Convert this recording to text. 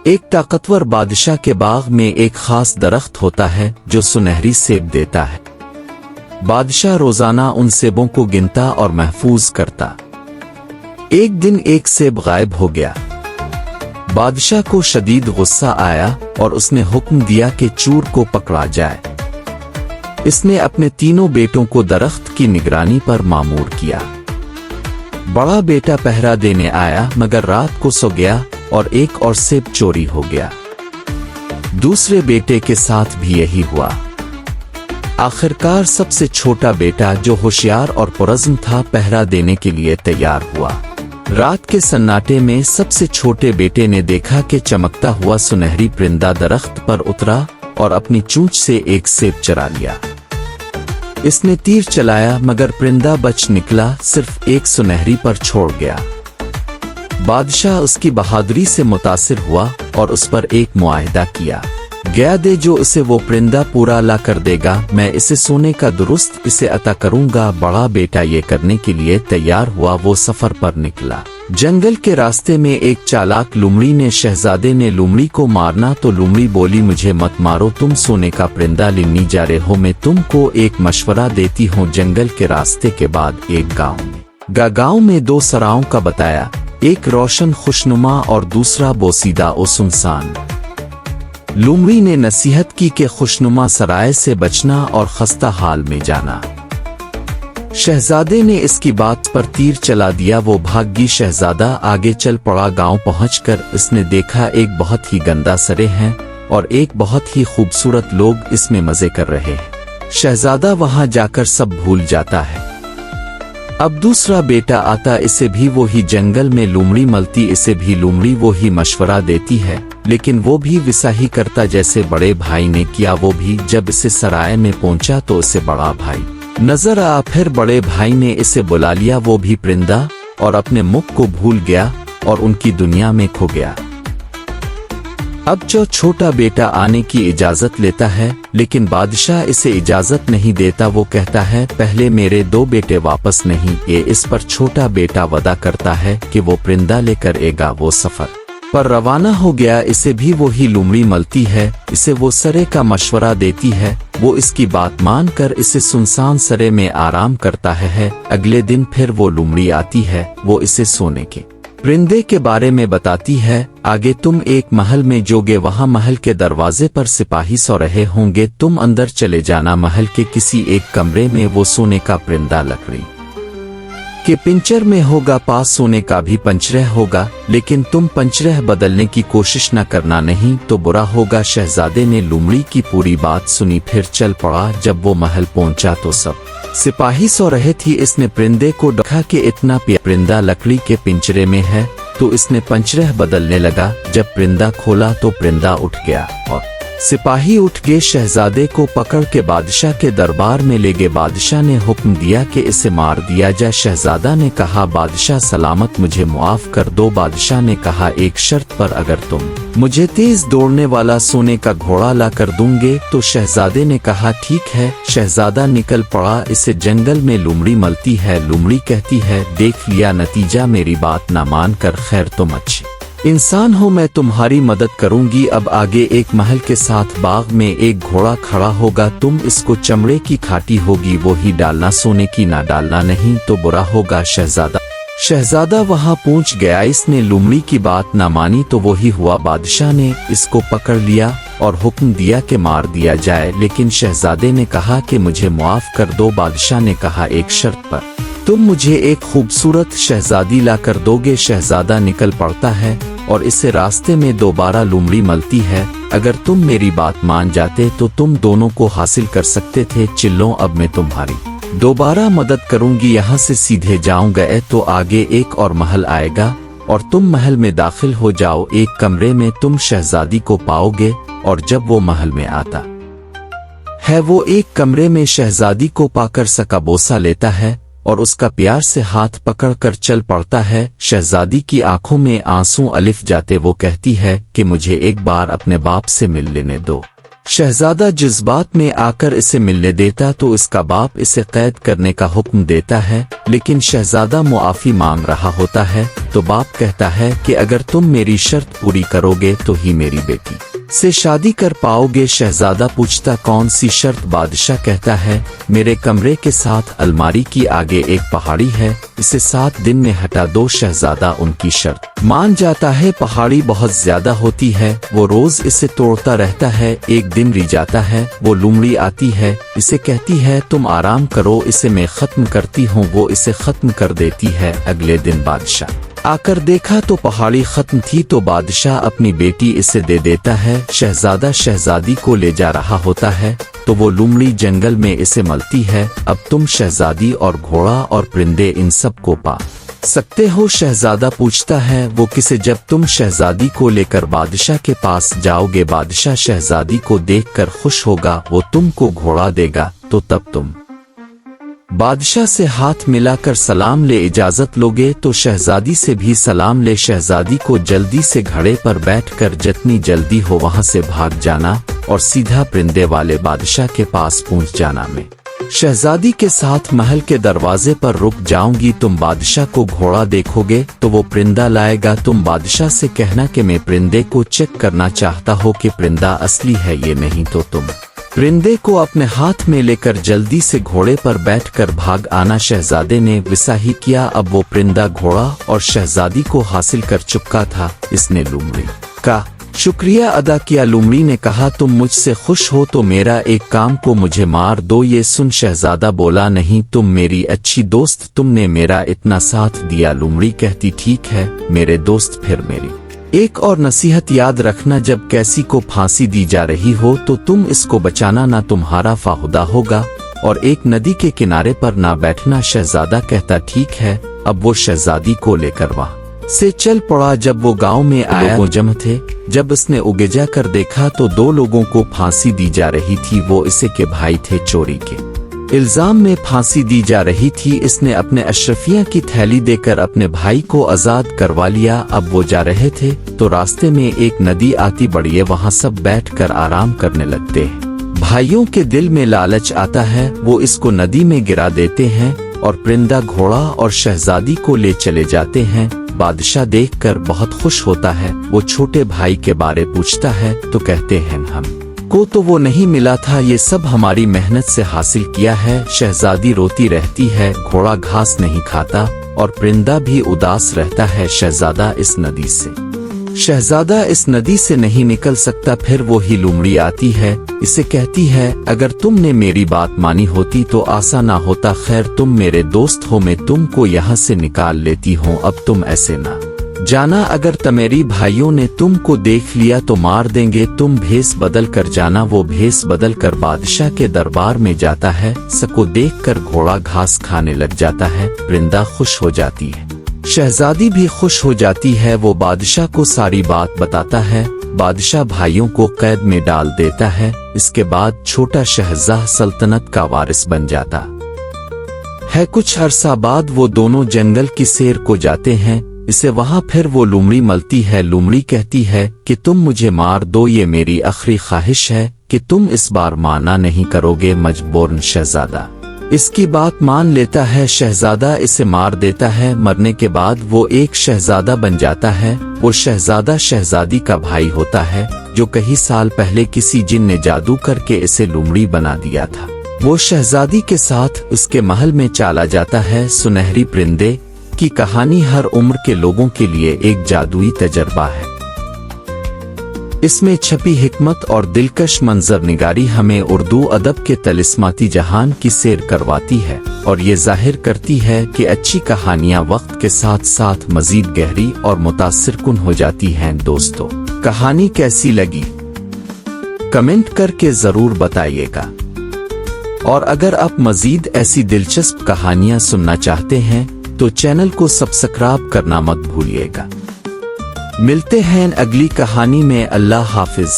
ایک طاقتور بادشاہ کے باغ میں ایک خاص درخت ہوتا ہے جو سنہری سیب دیتا ہے۔ بادشاہ روزانہ ان سیبوں کو گنتا اور محفوظ کرتا۔ ایک دن ایک سیب غائب ہو گیا۔ بادشاہ کو شدید غصہ آیا اور اس نے حکم دیا کہ چور کو پکڑا جائے۔ اس نے اپنے تینوں بیٹوں کو درخت کی نگرانی پر مامور کیا۔ بڑا بیٹا پہرا دینے آیا مگر رات کو سو گیا اور ایک اور سیب چوری ہو گیا۔ دوسرے بیٹے کے ساتھ بھی یہی ہوا۔ آخرکار سب سے چھوٹا بیٹا جو ہوشیار اور پرعزم تھا پہرا دینے کے لیے تیار ہوا۔ رات کے سناٹے میں سب سے چھوٹے بیٹے نے دیکھا کہ چمکتا ہوا سنہری پرندہ درخت پر اترا اور اپنی چونچ سے ایک سیب چرا لیا۔ اس نے تیر چلایا مگر پرندہ بچ نکلا، صرف ایک سنہری پر چھوڑ گیا۔ بادشاہ اس کی بہادری سے متاثر ہوا اور اس پر ایک معاہدہ کیا، گیا دے جو اسے وہ پرندہ پورا لا کر دے گا میں اسے سونے کا درست اسے عطا کروں گا۔ بڑا بیٹا یہ کرنے کے لیے تیار ہوا۔ وہ سفر پر نکلا۔ جنگل کے راستے میں ایک چالاک لومڑی نے شہزادے نے لومڑی کو مارنا تو لومڑی بولی مجھے مت مارو، تم سونے کا پرندہ لینے جا رہے ہو، میں تم کو ایک مشورہ دیتی ہوں۔ جنگل کے راستے کے بعد ایک گاؤں میں دو سراؤں کا بتایا، ایک روشن خوشنما اور دوسرا بوسیدہ و سنسان۔ لومڑی نے نصیحت کی کہ خوشنما سرائے سے بچنا اور خستہ حال میں جانا۔ شہزادے نے اس کی بات پر تیر چلا دیا، وہ بھاگی۔ شہزادہ آگے چل پڑا۔ گاؤں پہنچ کر اس نے دیکھا ایک بہت ہی گندا سرے ہیں اور ایک بہت ہی خوبصورت لوگ اس میں مزے کر رہے ہیں۔ شہزادہ وہاں جا کر سب بھول جاتا ہے۔ اب دوسرا بیٹا آتا، اسے بھی وہی جنگل میں لومڑی ملتی، اسے بھی لومڑی وہی مشورہ دیتی ہے، لیکن وہ بھی ویسا ہی کرتا جیسے بڑے بھائی نے کیا۔ وہ بھی جب اسے سرائے میں پہنچا تو اسے بڑا بھائی نظر آیا، پھر بڑے بھائی نے اسے بلا لیا۔ وہ بھی پرندہ اور اپنے مکھ کو بھول گیا اور ان کی دنیا میں کھو گیا۔ اب جو چھوٹا بیٹا آنے کی اجازت لیتا ہے لیکن بادشاہ اسے اجازت نہیں دیتا۔ وہ کہتا ہے پہلے میرے دو بیٹے واپس نہیں۔ یہ اس پر چھوٹا بیٹا وعدہ کرتا ہے کہ وہ پرندہ لے کر آئے گا۔ وہ سفر پر روانہ ہو گیا۔ اسے بھی وہی لومڑی ملتی ہے، اسے وہ سرے کا مشورہ دیتی ہے۔ وہ اس کی بات مان کر اسے سنسان سرے میں آرام کرتا ہے۔ اگلے دن پھر وہ لومڑی آتی ہے، وہ اسے سونے کے پرندے کے بارے میں بتاتی ہے۔ آگے تم ایک محل میں جوگے، وہاں محل کے دروازے پر سپاہی سو رہے ہوں گے، تم اندر چلے جانا۔ محل کے کسی ایک کمرے میں وہ سونے کا پرندہ لکڑی کے پنجر میں ہوگا، پاس سونے کا بھی پنجرہ ہوگا، لیکن تم پنجرہ بدلنے کی کوشش نہ کرنا، نہیں تو برا ہوگا۔ شہزادے نے لومڑی کی پوری بات سنی، پھر چل پڑا۔ جب وہ محل پہنچا تو سب سپاہی سو رہے تھی۔ اس نے پرندے کو دیکھا کہ اتنا پیارا پرندہ لکڑی کے پنجرے میں ہے تو اس نے پنجرہ بدلنے لگا۔ جب پرندہ کھولا تو پرندہ اٹھ گیا اور سپاہی اٹھ گئے۔ شہزادے کو پکڑ کے بادشاہ کے دربار میں لے گئے۔ بادشاہ نے حکم دیا کہ اسے مار دیا جائے۔ شہزادہ نے کہا بادشاہ سلامت، مجھے معاف کر دو۔ بادشاہ نے کہا ایک شرط پر، اگر تم مجھے تیز دوڑنے والا سونے کا گھوڑا لا کر دوں گے تو۔ شہزادے نے کہا ٹھیک ہے۔ شہزادہ نکل پڑا۔ اسے جنگل میں لومڑی ملتی ہے۔ لومڑی کہتی ہے دیکھ لیا نتیجہ، میری بات نہ مان کر، خیر تم اچھے انسان ہو، میں تمہاری مدد کروں گی۔ اب آگے ایک محل کے ساتھ باغ میں ایک گھوڑا کھڑا ہوگا، تم اس کو چمڑے کی کھاٹی ہوگی وہی ڈالنا، سونے کی نہ ڈالنا، نہیں تو برا ہوگا۔ شہزادہ وہاں پہنچ گیا۔ اس نے لومڑی کی بات نہ مانی تو وہی ہوا۔ بادشاہ نے اس کو پکڑ لیا اور حکم دیا کہ مار دیا جائے، لیکن شہزادے نے کہا کہ مجھے معاف کر دو۔ بادشاہ نے کہا ایک شرط پر، تم مجھے ایک خوبصورت شہزادی لا کر دو گے۔ شہزادہ نکل پڑتا ہے اور اسے راستے میں دوبارہ لومڑی ملتی ہے۔ اگر تم میری بات مان جاتے تو تم دونوں کو حاصل کر سکتے تھے۔ چلو اب میں تمہاری دوبارہ مدد کروں گی، یہاں سے سیدھے جاؤں گا تو آگے ایک اور محل آئے گا اور تم محل میں داخل ہو جاؤ۔ ایک کمرے میں تم شہزادی کو پاؤ گے اور جب وہ محل میں آتا ہے وہ ایک کمرے میں شہزادی کو پا کر سکا بوسہ لیتا ہے اور اس کا پیار سے ہاتھ پکڑ کر چل پڑتا ہے۔ شہزادی کی آنکھوں میں آنسو الف جاتے، وہ کہتی ہے کہ مجھے ایک بار اپنے باپ سے مل لینے دو۔ शहजादा जज्बात में आकर इसे मिलने देता तो इसका बाप इसे कैद करने का हुक्म देता है, लेकिन शहजादा मुआफी मांग रहा होता है तो बाप कहता है कि अगर तुम मेरी शर्त पूरी करोगे तो ही मेरी बेटी से शादी कर पाओगे। शहजादा पूछता कौन सी शर्त? बादशाह कहता है मेरे कमरे के साथ अलमारी की आगे एक पहाड़ी है, इसे 7 दिन में हटा दो। शहजादा उनकी शर्त मान जाता है। पहाड़ी बहुत ज्यादा होती है, वो रोज इसे तोड़ता रहता है। एक दिन री जाता है, वो लोमड़ी आती है, इसे कहती है तुम आराम करो, इसे मैं खत्म करती हूँ। वो इसे खत्म कर देती है। अगले दिन बादशाह आकर देखा तो पहाड़ी खत्म थी, तो बादशाह अपनी बेटी इसे दे देता है। शहजादा शहजादी को ले जा रहा होता है तो वो लोमड़ी जंगल में इसे मलती है। अब तुम शहजादी और घोड़ा और परिंदे इन सब को पा सकते हो? शहजादा पूछता है वो किसे? जब तुम शहजादी को लेकर बादशाह के पास जाओगे, बादशाह शहजादी को देखकर खुश होगा, वो तुमको घोड़ा देगा, तो तब तुम बादशाह से हाथ मिलाकर सलाम ले इजाजत लोगे तो शहजादी से भी सलाम ले। शहजादी को जल्दी से घोड़े पर बैठकर जितनी जल्दी हो वहां से भाग जाना और सीधा परिंदे वाले बादशाह के पास पहुंच जाना। मैं शहजादी के साथ महल के दरवाजे पर रुक जाऊंगी, तुम बादशाह को घोड़ा देखोगे तो वो परिंदा लाएगा। तुम बादशाह से कहना कि मैं परिंदे को चेक करना चाहता हो कि परिंदा असली है ये नहीं, तो तुम परिंदे को अपने हाथ में लेकर जल्दी से घोड़े पर बैठकर भाग आना। शहजादे ने वैसा ही किया। अब वो परिंदा घोड़ा और शहजादी को हासिल कर चुका था। इसने लोमड़ी का शुक्रिया अदा किया। लोमड़ी ने कहा तुम मुझसे खुश हो तो मेरा एक काम को मुझे मार दो। ये सुन शहजादा बोला नहीं, तुम मेरी अच्छी दोस्त, तुमने मेरा इतना साथ दिया। लोमड़ी कहती ठीक है मेरे दोस्त, फिर मेरी एक और नसीहत याद रखना, जब कैसी को फांसी दी जा रही हो तो तुम इसको बचाना, ना तुम्हारा फाहुदा होगा, और एक नदी के किनारे पर ना बैठना। शहजादा कहता ठीक है। अब वो शहजादी को लेकर वहां से चल पड़ा। जब वो गांव में आया वो जम थे, जब इसने उगेजा कर देखा तो 2 लोगों को फांसी दी जा रही थी। वो इसे के भाई थे, चोरी के इल्जाम में फांसी दी जा रही थी। इसने अपने अशरफिया की थैली देकर अपने भाई को आजाद करवा लिया। अब वो जा रहे थे तो रास्ते में एक नदी आती बढ़ी, वहां सब बैठकर आराम करने लगते हैं। भाइयों के दिल में लालच आता है, वो इसको नदी में गिरा देते हैं और परिंदा घोड़ा और शहजादी को ले चले जाते हैं। बादशाह देखकर बहुत खुश होता है। वो छोटे भाई के बारे पूछता है तो कहते हैं हम को तो वो नहीं मिला था, ये सब हमारी मेहनत से हासिल किया है। शहजादी रोती रहती है, घोड़ा घास नहीं खाता और परिंदा भी उदास रहता है। शहजादा इस नदी से नहीं निकल सकता। फिर वो ही लोमड़ी आती है, इसे कहती है अगर तुमने मेरी बात मानी होती तो आसान ना होता। खैर तुम मेरे दोस्त हो, मैं तुमको यहाँ से निकाल लेती हूँ। अब तुम ऐसे ना जाना, अगर तमेरी भाइयों ने तुमको देख लिया तो मार देंगे। तुम भेस बदल कर जाना। वो भेस बदल कर बादशाह के दरबार में जाता है। सबको देखकर घोड़ा घास खाने लग जाता है। परिंदा खुश हो जाती है, शहजादी भी खुश हो जाती है। वो बादशाह को सारी बात बताता है। बादशाह भाइयों को कैद में डाल देता है। इसके बाद छोटा शहजादा सल्तनत का वारिस बन जाता है। कुछ अरसा बाद वो दोनों जंगल की सैर को जाते हैं। इसे वहां फिर वो लोमड़ी मलती है। लोमड़ी कहती है कि तुम मुझे मार दो, ये मेरी आखिरी ख्वाहिश है कि तुम इस बार माना नहीं करोगे। मजबूरन शहजादा इसकी बात मान लेता है। शहजादा इसे मार देता है। मरने के बाद वो एक शहजादा बन जाता है। वो शहजादा शहजादी का भाई होता है, जो कई साल पहले किसी जिन ने जादू करके इसे लोमड़ी बना दिया था। वो शहजादी के साथ उसके महल में चला जाता है। सुनहरी परिंदे की कहानी हर उम्र के लोगों के लिए एक जादुई तजर्बा है। इसमें छपी हिकमत और दिलकश मंजर निगारी हमें उर्दू अदब के तिलिस्माती जहान की सैर करवाती है और ये जाहिर करती है कि अच्छी कहानियां वक्त के साथ साथ मजीद गहरी और मुतासिरकुन हो जाती हैं। दोस्तों, कहानी कैसी लगी कमेंट करके जरूर बताइएगा, और अगर आप मजीद ऐसी दिलचस्प कहानियां सुनना चाहते हैं तो चैनल को सब्सक्राइब करना मत भूलिएगा। मिलते हैं अगली कहानी में। अल्लाह हाफिज।